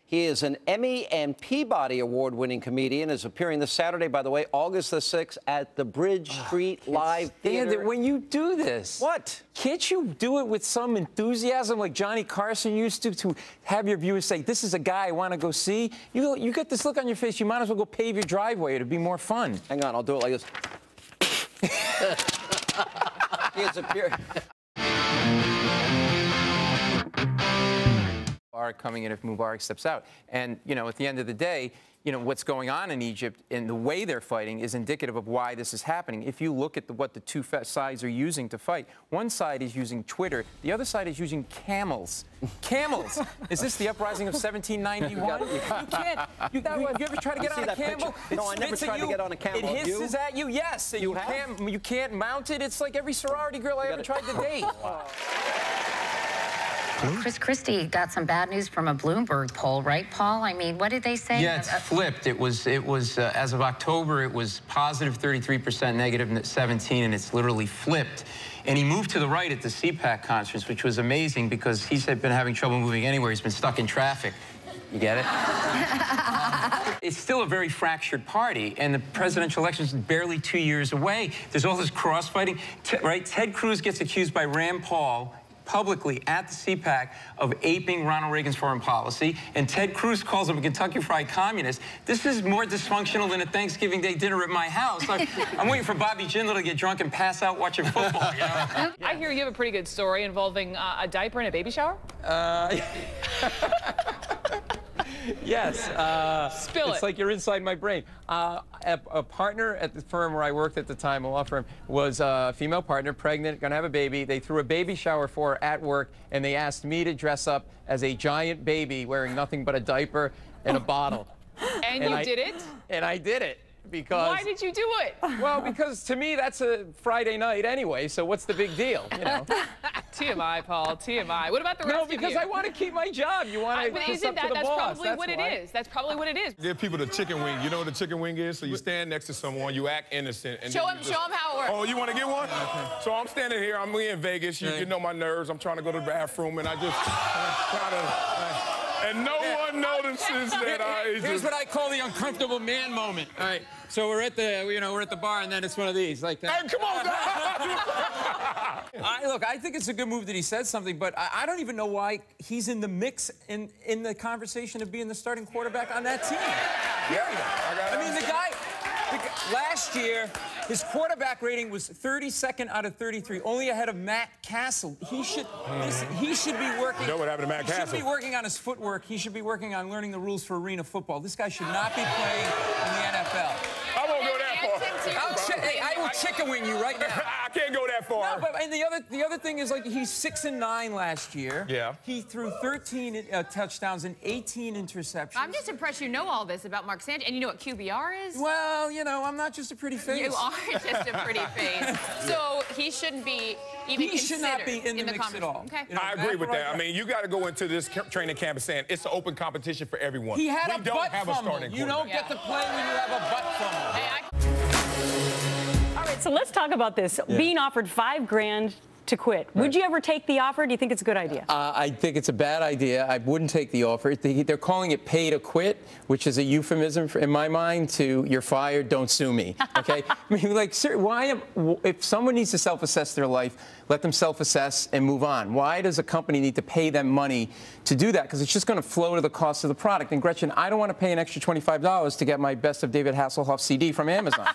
He is an Emmy and Peabody Award-winning comedian, is appearing this Saturday, by the way, August the 6th at the Bridge Street Live Theater. When you do this... What? Can't you do it with some enthusiasm like Johnny Carson used to have your viewers say, this is a guy I want to go see? You get this look on your face, you might as well go pave your driveway. It'd be more fun. Hang on, I'll do it like this. He is appearing... coming in if Mubarak steps out. And, you know, at the end of the day, you know, what's going on in Egypt and the way they're fighting is indicative of why this is happening. If you look at what the two sides are using to fight, one side is using Twitter, the other side is using camels. Camels! Is this the uprising of 1791? You can't. You ever try to get on a camel? No, I never tried to get on a camel. It hisses at you, yes. You can't mount it. It's like every sorority girl I ever tried to date. Chris Christie got some bad news from a Bloomberg poll, right, Paul? I mean, what did they say? Yeah, it's flipped. It was as of October, it was positive 33%, negative 17, and it's literally flipped. And he moved to the right at the CPAC conference, which was amazing because he's been having trouble moving anywhere. He's been stuck in traffic. You get it? It's still a very fractured party, and the presidential election is barely 2 years away. There's all this cross-fighting, right? Ted Cruz gets accused by Rand Paul publicly at the CPAC of aping Ronald Reagan's foreign policy, and Ted Cruz calls him a Kentucky Fried Communist. This is more dysfunctional than a Thanksgiving Day dinner at my house. I'm waiting for Bobby Jindal to get drunk and pass out watching football, you know? I hear you have a pretty good story involving a diaper and a baby shower? Yes. Spill it. It's like you're inside my brain. A partner at the firm where I worked at the time, a law firm, was a female partner, pregnant, going to have a baby. They threw a baby shower for her at work, and they asked me to dress up as a giant baby wearing nothing but a diaper and a bottle. And you did it? And I did it. Because, why did you do it? Well, because to me, that's a Friday night anyway, so what's the big deal, you know? TMI, Paul, TMI. What about the rest of you? No, because I want to keep my job. You want to kiss up to the boss. That's probably what it is. That's probably what it is. Give people the chicken wing. You know what a chicken wing is? So you stand next to someone, you act innocent. And show him how it works. Oh, you want to get one? Okay. So I'm standing here. I'm in Vegas. You know my nerves. I'm trying to go to the bathroom, and I just try to... And no one notices that I... Here's what I call the uncomfortable man moment. All right, so we're at the bar, and then it's one of these, like that. Hey, come on, Look, I think it's a good move that he said something, but I don't even know why he's in the mix in the conversation of being the starting quarterback on that team. I mean, the guy last year, his quarterback rating was 32nd out of 33, only ahead of Matt Castle. He should be working. You know what happened to Matt Castle? He should be working on his footwork. He should be working on learning the rules for arena football. This guy should not be playing in the NFL. I won't go that far. Hey, I will chicken wing you right now. I can't go that far. No, but and the other thing is, like, he's 6-9 last year. Yeah. He threw 13 touchdowns and 18 interceptions. I'm just impressed you know all this about Mark Sanchez, and you know what QBR is? Well, you know, I'm not just a pretty face. You are just a pretty face. So he shouldn't be even He should not be in the mix at all. Okay. You know, I agree with that. I mean, you got to go into this training camp saying it's an open competition for everyone. He had we don't have a starting You don't get to play when you have a butt fumble. All right, so let's talk about this. Yeah. Being offered $5 grand to quit. Right. Would you ever take the offer? Do you think it's a good idea? I think it's a bad idea. I wouldn't take the offer. They're calling it pay to quit, which is a euphemism in my mind to you're fired, don't sue me. Okay? I mean, like, sir, if someone needs to self-assess their life, let them self-assess and move on. Why does a company need to pay them money to do that? Because it's just going to flow to the cost of the product. And Gretchen, I don't want to pay an extra $25 to get my Best of David Hasselhoff CD from Amazon.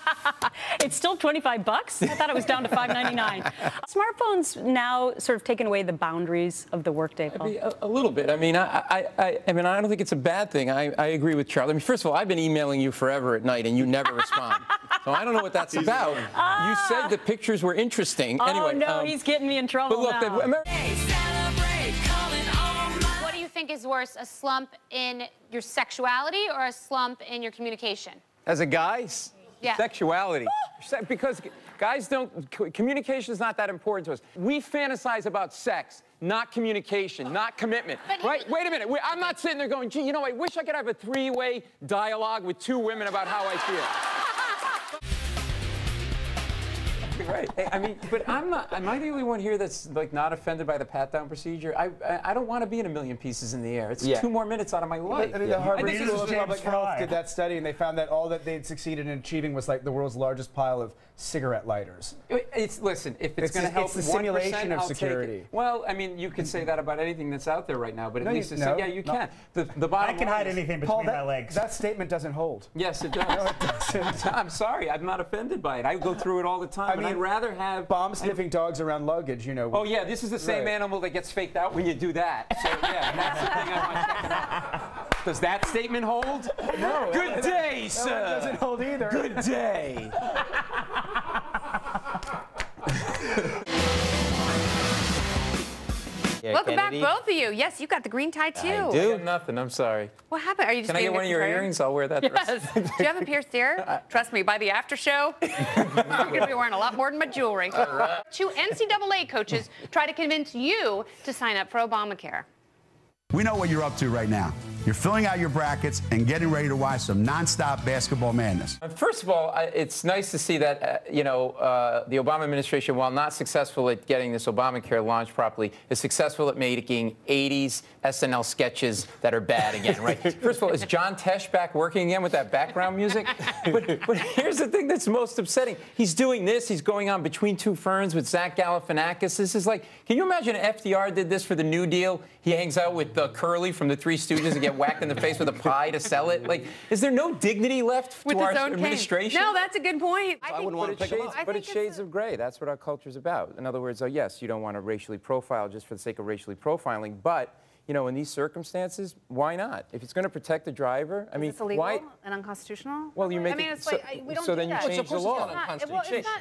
It's still $25? I thought it was down to $5.99. Smartphones now sort of taking away the boundaries of the workday, Paul? I mean, a little bit. I mean, I mean, I don't think it's a bad thing. I agree with Charlie. I mean, first of all, I've been emailing you forever at night, and you never respond. So I don't know what that's about. You said the pictures were interesting. Oh, anyway, no, he's getting me in trouble but look, now. What do you think is worse, a slump in your sexuality or a slump in your communication? As a guy, yeah. Sexuality. Because guys communication is not that important to us. We fantasize about sex, not communication, not commitment. Right? Wait a minute. I'm not sitting there going, gee, you know, I wish I could have a three-way dialogue with two women about how I feel. exactly right. I mean, but I'm not. Am I the only one here that's like not offended by the pat-down procedure? I don't want to be in a million pieces in the air. It's 2 more minutes out of my life. I mean, the Harvard School of Public Health did that study, and they found that all that they'd succeeded in achieving was like the world's largest pile of cigarette lighters. Listen, if it's going to help it's the simulation of I'll security. Take it. Well, I mean, you can say that about anything that's out there right now, but at least yeah, you can. The bottom I can hide is, anything between Paul, my legs. That statement doesn't hold. Yes, it does. No, it doesn't. I'm sorry, I'm not offended by it. I go through it all the time. I mean, I'd rather have bomb-sniffing dogs around luggage, you know. Oh yeah, this is the same animal that gets faked out when you do that. So yeah, that's the thing I want checking out. Does that statement hold? No. Good day, sir. No, it doesn't hold either. Good day. Yeah, Welcome Kennedy. back, both of you. Yes, you got the green tie too. I do nothing. I'm sorry. What happened? Are you just Can I get one of your earrings? I'll wear that. Yes. Do you have a pierced ear? Trust me, by the after show, you're going to be wearing a lot more than my jewelry. Right. 2 NCAA coaches try to convince you to sign up for Obamacare. We know what you're up to right now. You're filling out your brackets and getting ready to watch some nonstop basketball madness. First of all, it's nice to see that, the Obama administration, while not successful at getting this Obamacare launched properly, is successful at making 80s SNL sketches that are bad again, right? First of all, is John Tesh back working again with that background music? But here's the thing that's most upsetting. He's doing this. He's going on Between Two Ferns with Zach Galifianakis. This is like, can you imagine if FDR did this for the New Deal? He hangs out with Curly from the Three Stooges and get whacked in the face with a pie to sell it. Like, is there no dignity left with to our own administration? No, that's a good point. I wouldn't want to pick them up. But it's shades of gray. That's what our culture's about. In other words, yes, you don't want to racially profile just for the sake of racially profiling, but in these circumstances, why not? If it's going to protect the driver, I mean, is this illegal why? And unconstitutional? Well, you make it. It's we don't so do then that. you change the law.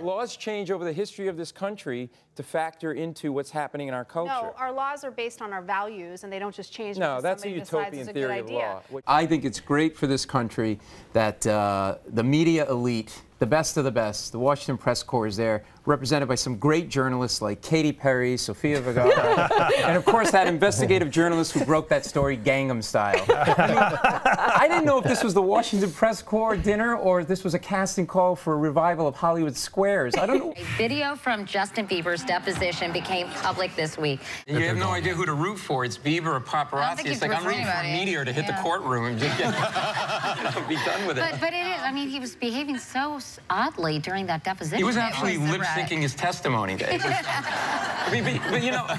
Laws change over the history of this country to factor into what's happening in our culture. No, our laws are based on our values, and they don't just change. No, that's a utopian theory of law. I think it's great for this country that the media elite, the best of the best, the Washington Press Corps is there, represented by some great journalists like Katy Perry, Sofia Vergara, and of course that investigative journalist who broke that story Gangnam Style. I didn't know if this was the Washington Press Corps dinner or if this was a casting call for a revival of Hollywood Squares. I don't know. A video from Justin Bieber's deposition became public this week. You have no idea who to root for. It's Bieber or paparazzi. It's like I'm rooting for a meteor to hit the courtroom and just get, be done with it. But it is. I mean, he was behaving so oddly during that deposition. He was actually lip-syncing his testimony. I mean,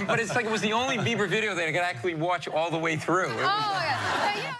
but it's like it was the only Bieber video that I could actually watch all the way through. Oh, yeah.